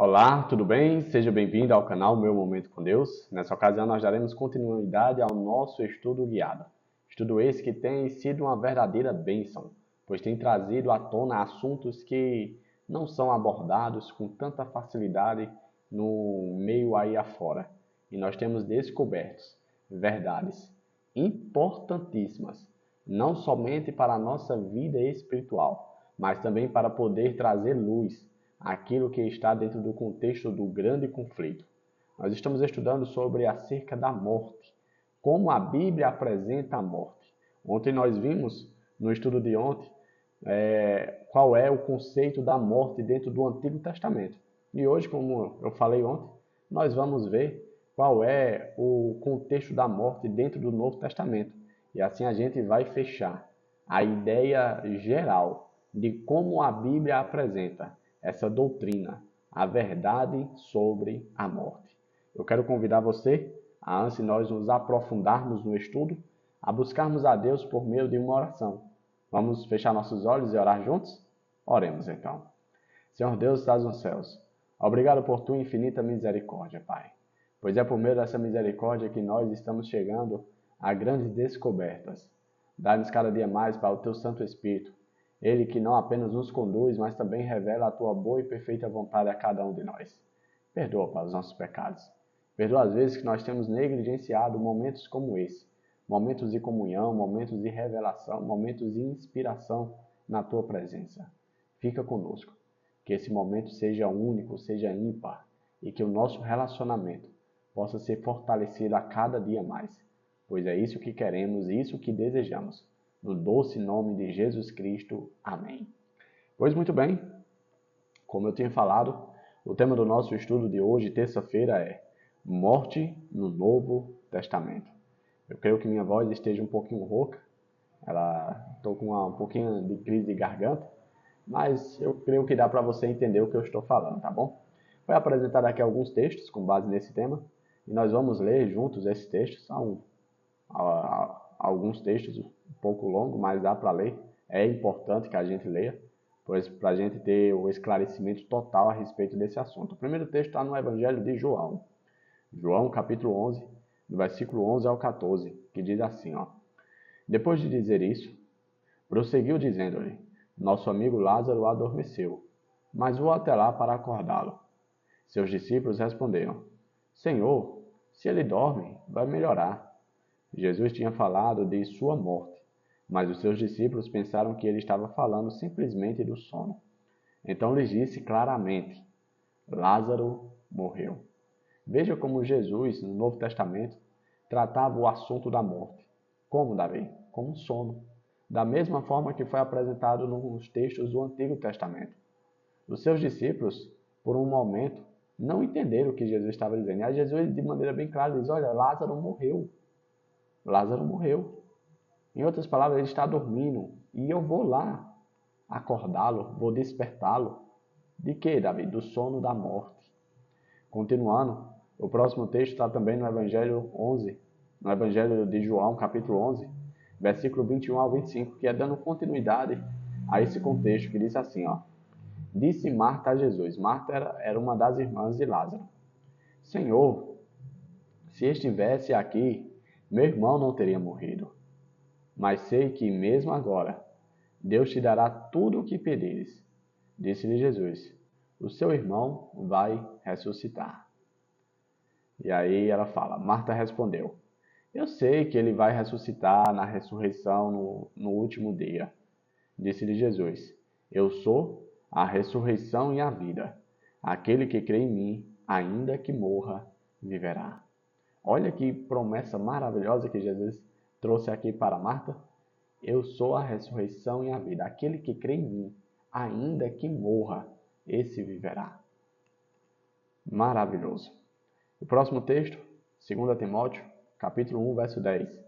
Olá, tudo bem? Seja bem-vindo ao canal Meu Momento com Deus. Nessa ocasião nós daremos continuidade ao nosso estudo guiado. Estudo esse que tem sido uma verdadeira bênção, pois tem trazido à tona assuntos que não são abordados com tanta facilidade no meio aí afora. E nós temos descoberto verdades importantíssimas, não somente para a nossa vida espiritual, mas também para poder trazer luz aquilo que está dentro do contexto do grande conflito. Nós estamos estudando sobre acerca da morte, como a Bíblia apresenta a morte. Ontem nós vimos, no estudo de ontem, qual é o conceito da morte dentro do Antigo Testamento. E hoje, como eu falei ontem, nós vamos ver qual é o contexto da morte dentro do Novo Testamento. E assim a gente vai fechar a ideia geral de como a Bíblia apresenta essa doutrina, a verdade sobre a morte. Eu quero convidar você, antes de nós nos aprofundarmos no estudo, a buscarmos a Deus por meio de uma oração. Vamos fechar nossos olhos e orar juntos? Oremos então. Senhor Deus, estás nos céus, obrigado por tua infinita misericórdia, Pai. Pois é por meio dessa misericórdia que nós estamos chegando a grandes descobertas. Dá-nos cada dia mais para o teu Santo Espírito, ele que não apenas nos conduz, mas também revela a tua boa e perfeita vontade a cada um de nós. Perdoa para os nossos pecados. Perdoa as vezes que nós temos negligenciado momentos como esse. Momentos de comunhão, momentos de revelação, momentos de inspiração na tua presença. Fica conosco. Que esse momento seja único, seja ímpar e que o nosso relacionamento possa ser fortalecido a cada dia mais. Pois é isso que queremos e isso que desejamos. No doce nome de Jesus Cristo. Amém. Pois muito bem, como eu tinha falado, o tema do nosso estudo de hoje, terça-feira, é Morte no Novo Testamento. Eu creio que minha voz esteja um pouquinho rouca, estou com um pouquinho de crise de garganta, mas eu creio que dá para você entender o que eu estou falando, tá bom? Vou apresentar aqui alguns textos com base nesse tema, e nós vamos ler juntos esses textos. São alguns textos um pouco longos, mas dá para ler. É importante que a gente leia, pois para a gente ter o esclarecimento total a respeito desse assunto. O primeiro texto está no Evangelho de João. João, capítulo 11, do versículo 11 ao 14, que diz assim, ó. Depois de dizer isso, prosseguiu dizendo-lhe, nosso amigo Lázaro adormeceu, mas vou até lá para acordá-lo. Seus discípulos responderam, Senhor, se ele dorme, vai melhorar. Jesus tinha falado de sua morte, mas os seus discípulos pensaram que ele estava falando simplesmente do sono. Então lhes disse claramente, Lázaro morreu. Veja como Jesus, no Novo Testamento, tratava o assunto da morte. Como, Davi? Como um sono. Da mesma forma que foi apresentado nos textos do Antigo Testamento. Os seus discípulos, por um momento, não entenderam o que Jesus estava dizendo. E aí Jesus, de maneira bem clara, diz, olha, Lázaro morreu. Lázaro morreu. Em outras palavras, ele está dormindo. E eu vou lá acordá-lo, vou despertá-lo. De quê, Davi? Do sono da morte. Continuando, o próximo texto está também no Evangelho 11, no Evangelho de João, capítulo 11, versículo 21 ao 25, que é dando continuidade a esse contexto, que diz assim, ó. Disse Marta a Jesus. Marta era uma das irmãs de Lázaro. Senhor, se estivesse aqui, meu irmão não teria morrido. Mas sei que mesmo agora, Deus te dará tudo o que pedires. Disse-lhe Jesus, o seu irmão vai ressuscitar. E aí ela fala, Marta respondeu, eu sei que ele vai ressuscitar na ressurreição no último dia. Disse-lhe Jesus, eu sou a ressurreição e a vida. Aquele que crê em mim, ainda que morra, viverá. Olha que promessa maravilhosa que Jesus trouxe aqui para Marta. Eu sou a ressurreição e a vida. Aquele que crê em mim, ainda que morra, esse viverá. Maravilhoso. O próximo texto, 2 Timóteo, capítulo 1, verso 10.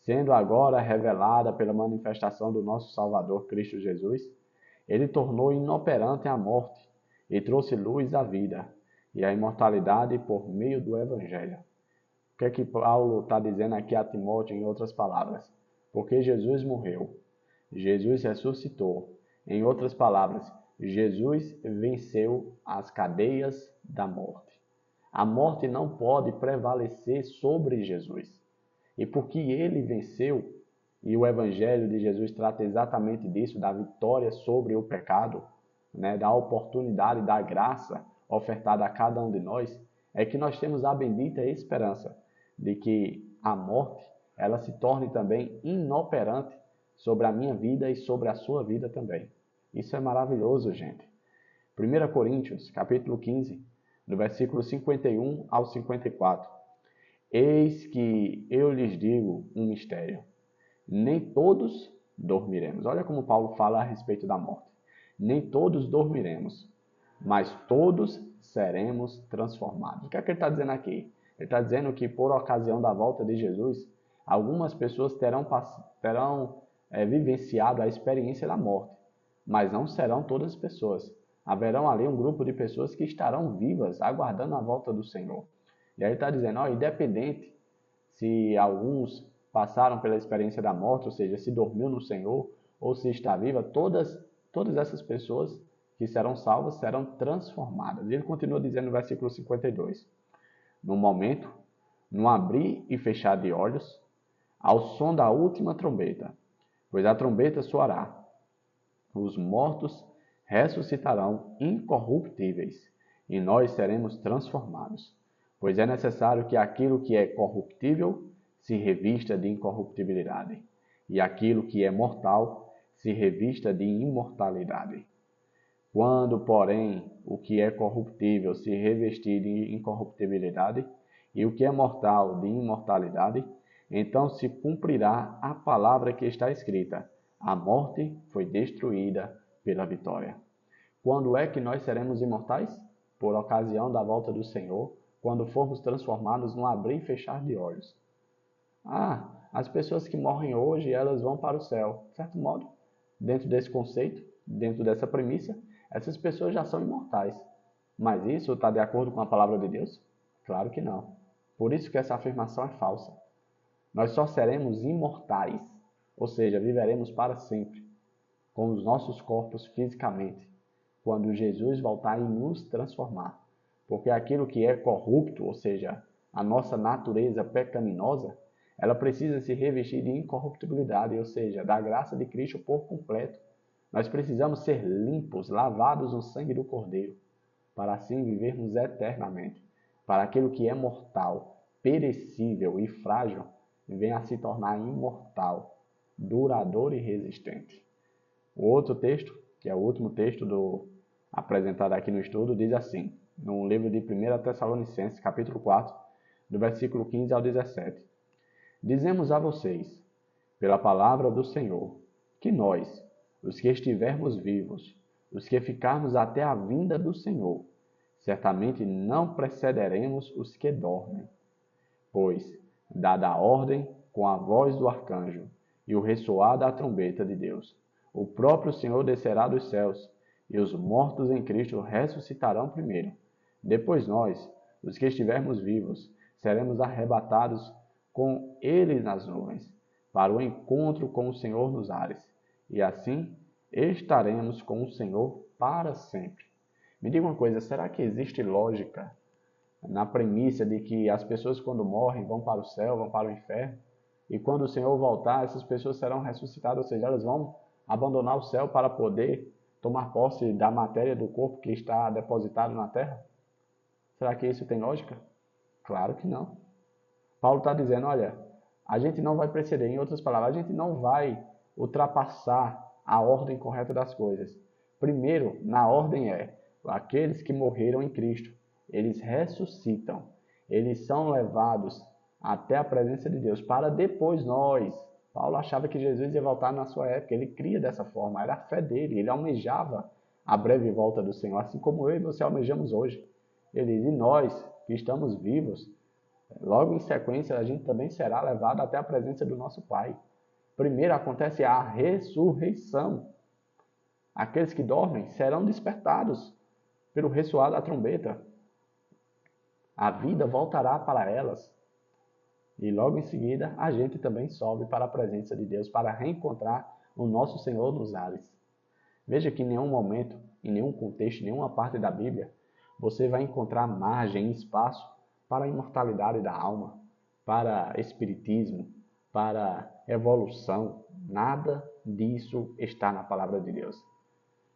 Sendo agora revelada pela manifestação do nosso Salvador Cristo Jesus, ele tornou inoperante a morte e trouxe luz à vida e à imortalidade por meio do Evangelho. O que é que Paulo está dizendo aqui a Timóteo em outras palavras? Porque Jesus morreu, Jesus ressuscitou. Em outras palavras, Jesus venceu as cadeias da morte. A morte não pode prevalecer sobre Jesus. E porque ele venceu, e o Evangelho de Jesus trata exatamente disso, da vitória sobre o pecado, né, da oportunidade, da graça ofertada a cada um de nós, é que nós temos a bendita esperança de que a morte ela se torne também inoperante sobre a minha vida e sobre a sua vida também. Isso é maravilhoso, gente. 1 Coríntios, capítulo 15, do versículo 51 ao 54. Eis que eu lhes digo um mistério. Nem todos dormiremos. Olha como Paulo fala a respeito da morte. Nem todos dormiremos, mas todos seremos transformados. O que é que ele está dizendo aqui? Ele está dizendo que por ocasião da volta de Jesus, algumas pessoas terão vivenciado a experiência da morte, mas não serão todas as pessoas. Haverão ali um grupo de pessoas que estarão vivas, aguardando a volta do Senhor. E aí ele está dizendo, independente se alguns passaram pela experiência da morte, ou seja, se dormiu no Senhor, ou se está viva, todas essas pessoas que serão salvas serão transformadas. E ele continua dizendo no versículo 52, no momento, no abrir e fechar de olhos, ao som da última trombeta, pois a trombeta soará, os mortos ressuscitarão incorruptíveis, e nós seremos transformados. Pois é necessário que aquilo que é corruptível se revista de incorruptibilidade, e aquilo que é mortal se revista de imortalidade. Quando, porém, o que é corruptível se revestir de incorruptibilidade, e o que é mortal de imortalidade, então se cumprirá a palavra que está escrita: a morte foi destruída pela vitória. Quando é que nós seremos imortais? Por ocasião da volta do Senhor, quando formos transformados num abrir e fechar de olhos. As pessoas que morrem hoje, elas vão para o céu. De certo modo, dentro desse conceito, dentro dessa premissa, essas pessoas já são imortais. Mas isso está de acordo com a palavra de Deus? Claro que não. Por isso que essa afirmação é falsa. Nós só seremos imortais, ou seja, viveremos para sempre, com os nossos corpos fisicamente, quando Jesus voltar e nos transformar. Porque aquilo que é corrupto, ou seja, a nossa natureza pecaminosa, ela precisa se revestir de incorruptibilidade, ou seja, da graça de Cristo por completo. Nós precisamos ser limpos, lavados no sangue do Cordeiro, para assim vivermos eternamente. Para aquilo que é mortal, perecível e frágil, venha a se tornar imortal, duradouro e resistente. O outro texto, que é o último texto apresentado aqui no estudo, diz assim, no livro de 1 Tessalonicenses, capítulo 4, do versículo 15 ao 17. Dizemos a vocês, pela palavra do Senhor, que nós, os que estivermos vivos, os que ficarmos até a vinda do Senhor, certamente não precederemos os que dormem. Pois, dada a ordem com a voz do arcanjo e o ressoar da trombeta de Deus, o próprio Senhor descerá dos céus, e os mortos em Cristo ressuscitarão primeiro. Depois nós, os que estivermos vivos, seremos arrebatados com Ele nas nuvens, para o encontro com o Senhor nos ares, e assim estaremos com o Senhor para sempre. Me diga uma coisa, será que existe lógica na premissa de que as pessoas quando morrem vão para o céu, vão para o inferno, e quando o Senhor voltar, essas pessoas serão ressuscitadas, ou seja, elas vão abandonar o céu para poder tomar posse da matéria do corpo que está depositado na terra? Será que isso tem lógica? Claro que não. Paulo está dizendo, olha, a gente não vai preceder, em outras palavras, a gente não vai ultrapassar a ordem correta das coisas. Primeiro, na ordem aqueles que morreram em Cristo, eles ressuscitam, eles são levados até a presença de Deus, para depois nós. Paulo achava que Jesus ia voltar na sua época, ele cria dessa forma, era a fé dele, ele almejava a breve volta do Senhor, assim como eu e você almejamos hoje. Ele diz, e nós que estamos vivos, logo em sequência a gente também será levado até a presença do nosso Pai. Primeiro acontece a ressurreição. Aqueles que dormem serão despertados pelo ressoar da trombeta. A vida voltará para elas. E logo em seguida, a gente também sobe para a presença de Deus para reencontrar o nosso Senhor nos ares. Veja que em nenhum momento, em nenhum contexto, em nenhuma parte da Bíblia, você vai encontrar margem e espaço para a imortalidade da alma, para espiritismo, para evolução. Nada disso está na palavra de Deus.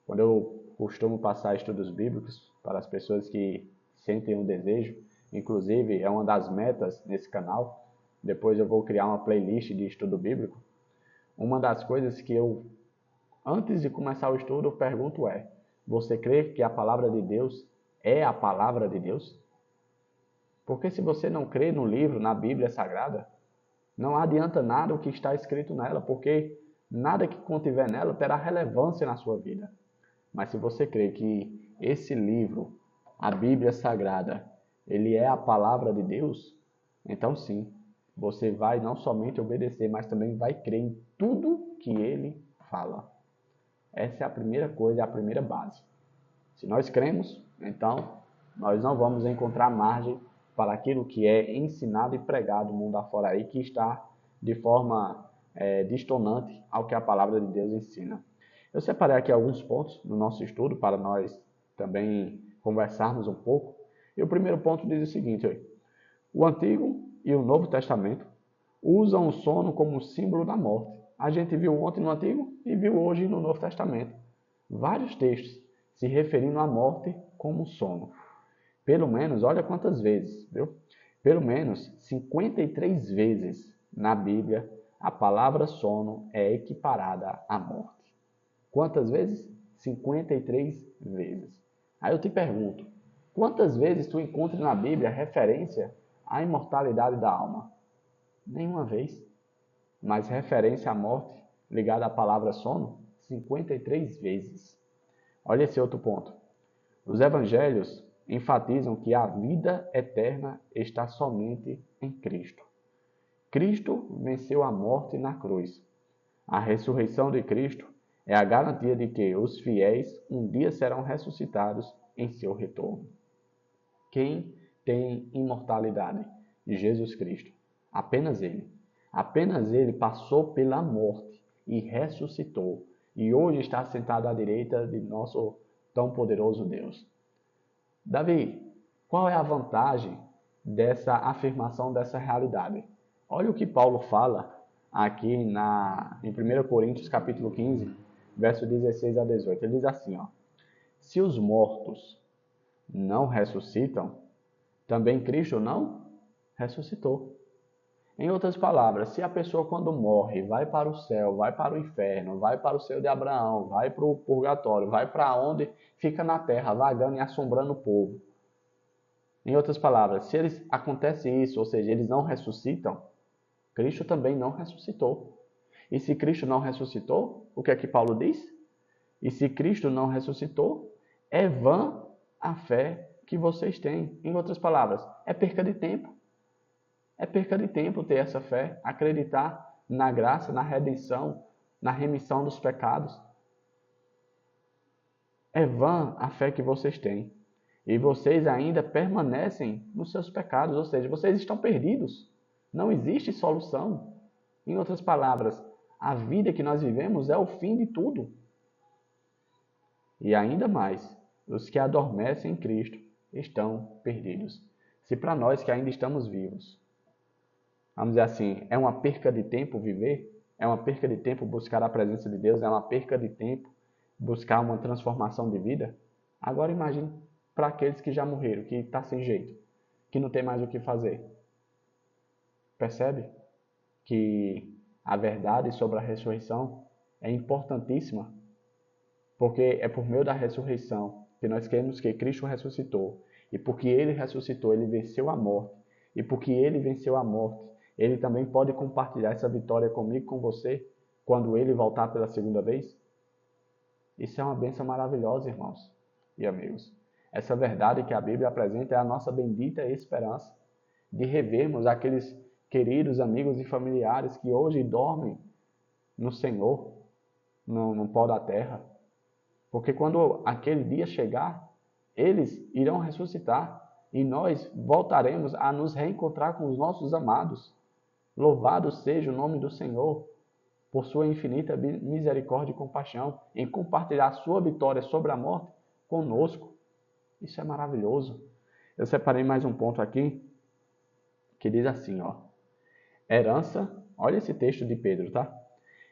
Quando eu costumo passar estudos bíblicos para as pessoas que sentem um desejo, inclusive é uma das metas nesse canal, depois eu vou criar uma playlist de estudo bíblico. Uma das coisas que eu, antes de começar o estudo, eu pergunto é: você crê que a palavra de Deus é a palavra de Deus? Porque se você não crê no livro, na Bíblia Sagrada, não adianta nada o que está escrito nela, porque nada que contiver nela terá relevância na sua vida. Mas se você crê que esse livro, a Bíblia Sagrada, ele é a palavra de Deus, então sim, você vai não somente obedecer, mas também vai crer em tudo que ele fala. Essa é a primeira coisa, é a primeira base. Se nós cremos, então nós não vamos encontrar margem para aquilo que é ensinado e pregado no mundo afora aí, que está de forma distonante ao que a palavra de Deus ensina. Eu separei aqui alguns pontos no nosso estudo para nós também conversarmos um pouco. E o primeiro ponto diz o seguinte: o Antigo e o Novo Testamento usam o sono como símbolo da morte. A gente viu ontem no Antigo e viu hoje no Novo Testamento vários textos se referindo à morte como sono. Pelo menos, olha quantas vezes, viu? Pelo menos 53 vezes na Bíblia a palavra sono é equiparada à morte. Quantas vezes? 53 vezes. Aí eu te pergunto, quantas vezes tu encontra na Bíblia referência à imortalidade da alma? Nenhuma vez. Mas referência à morte ligada à palavra sono? 53 vezes. Olha esse outro ponto. Os evangelhos enfatizam que a vida eterna está somente em Cristo. Cristo venceu a morte na cruz. A ressurreição de Cristo é a garantia de que os fiéis um dia serão ressuscitados em seu retorno. Quem tem imortalidade? Jesus Cristo. Apenas Ele. Apenas Ele passou pela morte e ressuscitou. E hoje está sentado à direita de nosso tão poderoso Deus. Davi, qual é a vantagem dessa afirmação, dessa realidade? Olha o que Paulo fala aqui em 1 Coríntios capítulo 15, verso 16 a 18. Ele diz assim, se os mortos não ressuscitam, também Cristo não ressuscitou. Em outras palavras, se a pessoa quando morre vai para o céu, vai para o inferno, vai para o seio de Abraão, vai para o purgatório, vai para onde fica na terra, vagando e assombrando o povo. Em outras palavras, se acontece isso, ou seja, eles não ressuscitam, Cristo também não ressuscitou. E se Cristo não ressuscitou, o que é que Paulo diz? E se Cristo não ressuscitou, é vã a fé que vocês têm. Em outras palavras, é perca de tempo. É perca de tempo ter essa fé, acreditar na graça, na redenção, na remissão dos pecados. É vã a fé que vocês têm. E vocês ainda permanecem nos seus pecados, ou seja, vocês estão perdidos. Não existe solução. Em outras palavras, a vida que nós vivemos é o fim de tudo. E ainda mais, os que adormecem em Cristo estão perdidos. Se para nós que ainda estamos vivos, vamos dizer assim, é uma perca de tempo viver, é uma perca de tempo buscar a presença de Deus, é uma perca de tempo buscar uma transformação de vida, agora imagine para aqueles que já morreram, que está sem jeito, que não tem mais o que fazer. Percebe que a verdade sobre a ressurreição é importantíssima, porque é por meio da ressurreição que nós queremos que Cristo ressuscitou, e porque Ele ressuscitou, Ele venceu a morte, e porque Ele venceu a morte, Ele também pode compartilhar essa vitória comigo, com você, quando Ele voltar pela segunda vez. Isso é uma bênção maravilhosa, irmãos e amigos. Essa verdade que a Bíblia apresenta é a nossa bendita esperança de revermos aqueles queridos amigos e familiares que hoje dormem no Senhor, no pó da terra. Porque quando aquele dia chegar, eles irão ressuscitar e nós voltaremos a nos reencontrar com os nossos amados. Louvado seja o nome do Senhor por sua infinita misericórdia e compaixão, em compartilhar sua vitória sobre a morte conosco. Isso é maravilhoso. Eu separei mais um ponto aqui, que diz assim, ó. Herança, olha esse texto de Pedro, tá?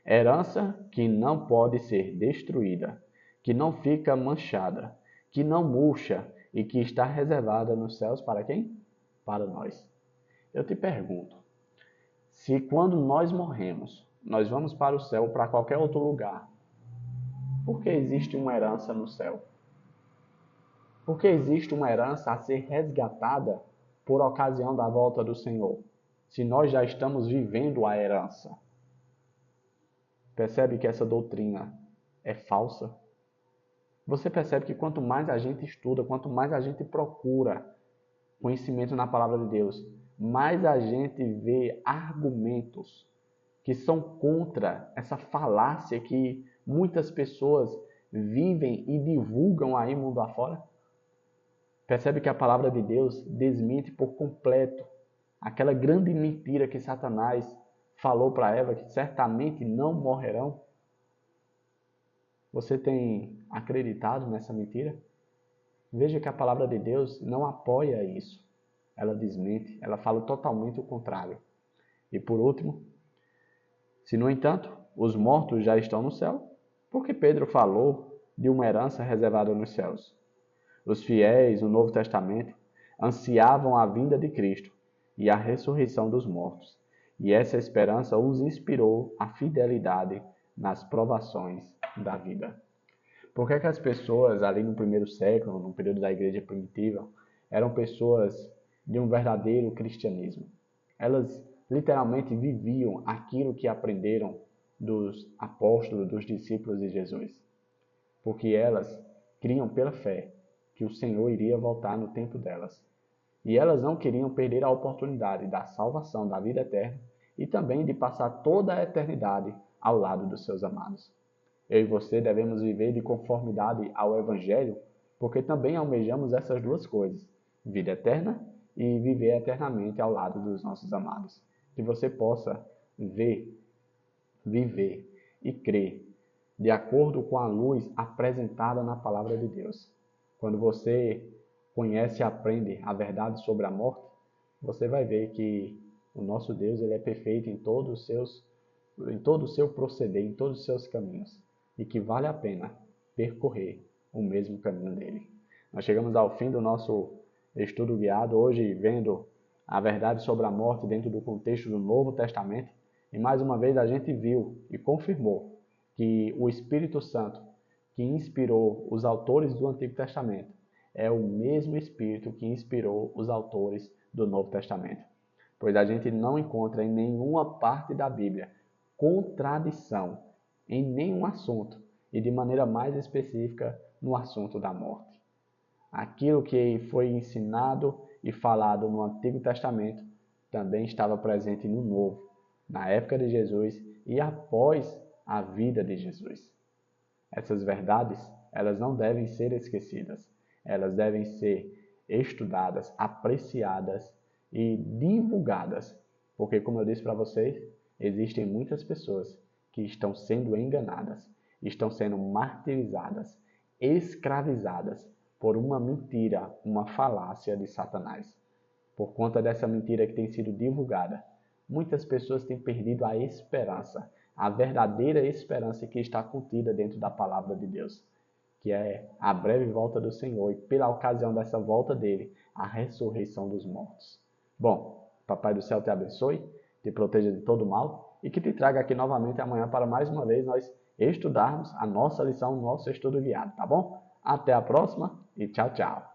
Herança que não pode ser destruída, que não fica manchada, que não murcha e que está reservada nos céus para quem? Para nós. Eu te pergunto, se quando nós morremos, nós vamos para o céu ou para qualquer outro lugar, por que existe uma herança no céu? Por que existe uma herança a ser resgatada por ocasião da volta do Senhor, se nós já estamos vivendo a herança? Percebe que essa doutrina é falsa? Você percebe que quanto mais a gente estuda, quanto mais a gente procura conhecimento na palavra de Deus, mais a gente vê argumentos que são contra essa falácia que muitas pessoas vivem e divulgam aí mundo afora? Percebe que a palavra de Deus desmente por completo aquela grande mentira que Satanás falou para Eva, que certamente não morrerão? Você tem acreditado nessa mentira? Veja que a palavra de Deus não apoia isso. Ela desmente, ela fala totalmente o contrário. E por último, se no entanto os mortos já estão no céu, por que Pedro falou de uma herança reservada nos céus? Os fiéis no Novo Testamento ansiavam a vinda de Cristo e a ressurreição dos mortos. E essa esperança os inspirou à fidelidade nas provações da vida. Por que as pessoas ali no primeiro século, no período da igreja primitiva, eram pessoas de um verdadeiro cristianismo? Elas literalmente viviam aquilo que aprenderam dos apóstolos, dos discípulos de Jesus. Porque elas criam pela fé que o Senhor iria voltar no tempo delas. E elas não queriam perder a oportunidade da salvação, da vida eterna, e também de passar toda a eternidade ao lado dos seus amados. Eu e você devemos viver de conformidade ao Evangelho, porque também almejamos essas duas coisas, vida eterna e viver eternamente ao lado dos nossos amados. Que você possa ver, viver e crer de acordo com a luz apresentada na palavra de Deus. Quando você conhece e aprende a verdade sobre a morte, você vai ver que o nosso Deus ele é perfeito em todo o seu proceder, em todos os seus caminhos, e que vale a pena percorrer o mesmo caminho dele. Nós chegamos ao fim do nosso estudo guiado, hoje vendo a verdade sobre a morte dentro do contexto do Novo Testamento, e mais uma vez a gente viu e confirmou que o Espírito Santo que inspirou os autores do Antigo Testamento é o mesmo Espírito que inspirou os autores do Novo Testamento. Pois a gente não encontra em nenhuma parte da Bíblia contradição em nenhum assunto, e de maneira mais específica no assunto da morte. Aquilo que foi ensinado e falado no Antigo Testamento também estava presente no Novo, na época de Jesus e após a vida de Jesus. Essas verdades, elas não devem ser esquecidas. Elas devem ser estudadas, apreciadas e divulgadas. Porque, como eu disse para vocês, existem muitas pessoas que estão sendo enganadas, estão sendo martirizadas, escravizadas por uma mentira, uma falácia de Satanás. Por conta dessa mentira que tem sido divulgada, muitas pessoas têm perdido a esperança, a verdadeira esperança que está contida dentro da palavra de Deus, que é a breve volta do Senhor e, pela ocasião dessa volta dele, a ressurreição dos mortos. Bom, Papai do Céu te abençoe, te proteja de todo mal e que te traga aqui novamente amanhã para mais uma vez nós estudarmos a nossa lição, o nosso estudo guiado, tá bom? Até a próxima e tchau, tchau!